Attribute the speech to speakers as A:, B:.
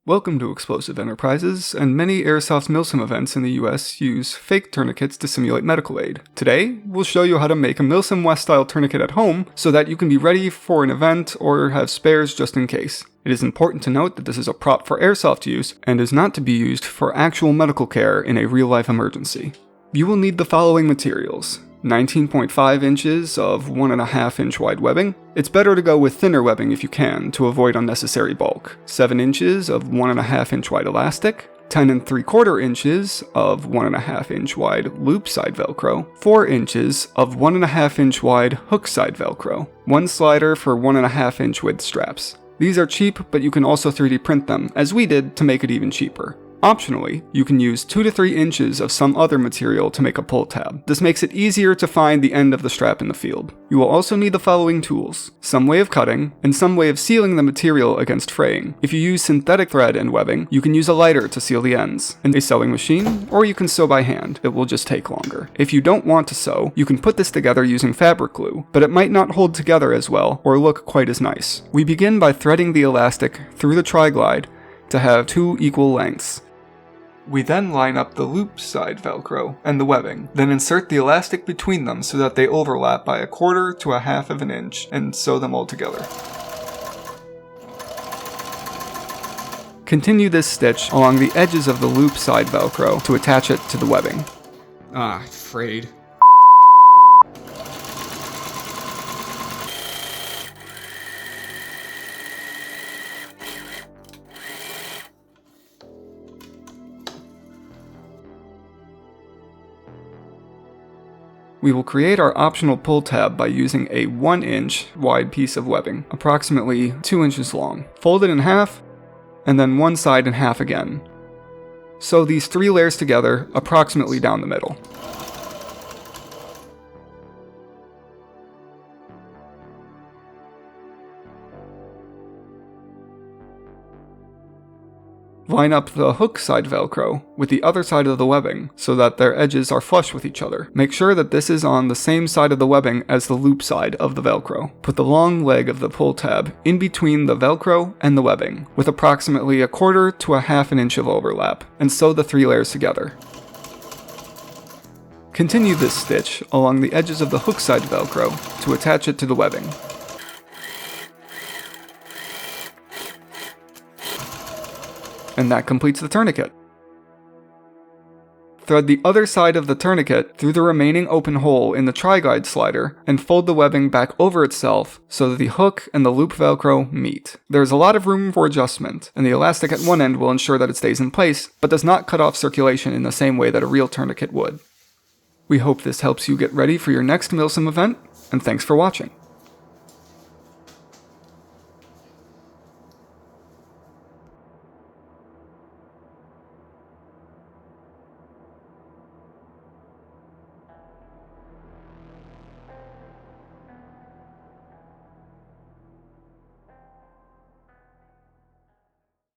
A: Welcome to Explosive Enterprises, and many Airsoft Milsim events in the US use fake tourniquets to simulate medical aid. Today, we'll show you how to make a Milsim-style tourniquet at home so that you can be ready for an event or have spares just in case. It is important to note that this is a prop for Airsoft use and is not to be used for actual medical care in a real-life emergency. You will need the following materials: 19.5 inches of 1.5 inch wide webbing. It's better to go with thinner webbing if you can, to avoid unnecessary bulk. 7 inches of 1.5 inch wide elastic. 10 3/4 inches of 1.5 inch wide loop side Velcro. 4 inches of 1.5 inch wide hook side Velcro. 1 slider for 1.5 inch width straps. These are cheap, but you can also 3D print them, as we did, to make it even cheaper. Optionally, you can use 2 to 3 inches of some other material to make a pull tab. This makes it easier to find the end of the strap in the field. You will also need the following tools: some way of cutting, and some way of sealing the material against fraying. If you use synthetic thread and webbing, you can use a lighter to seal the ends, and a sewing machine, or you can sew by hand. It will just take longer. If you don't want to sew, you can put this together using fabric glue, but it might not hold together as well, or look quite as nice. We begin by threading the elastic through the tri-glide to have 2 equal lengths. We then line up the loop side Velcro and the webbing, then insert the elastic between them so that they overlap by 1/4 to 1/2 of an inch, and sew them all together. Continue this stitch along the edges of the loop side Velcro to attach it to the webbing.
B: Afraid.
A: We will create our optional pull tab by using a 1 inch wide piece of webbing, approximately 2 inches long. Fold it in half, and then one side in half again. Sew these 3 layers together, approximately down the middle. Line up the hook side Velcro with the other side of the webbing so that their edges are flush with each other. Make sure that this is on the same side of the webbing as the loop side of the Velcro. Put the long leg of the pull tab in between the Velcro and the webbing, with approximately 1/4 to 1/2 an inch of overlap, and sew the 3 layers together. Continue this stitch along the edges of the hook side Velcro to attach it to the webbing. And that completes the tourniquet. Thread the other side of the tourniquet through the remaining open hole in the tri-glide slider and fold the webbing back over itself so that the hook and the loop Velcro meet. There is a lot of room for adjustment, and the elastic at one end will ensure that it stays in place, but does not cut off circulation in the same way that a real tourniquet would. We hope this helps you get ready for your next Milsim event, and thanks for watching.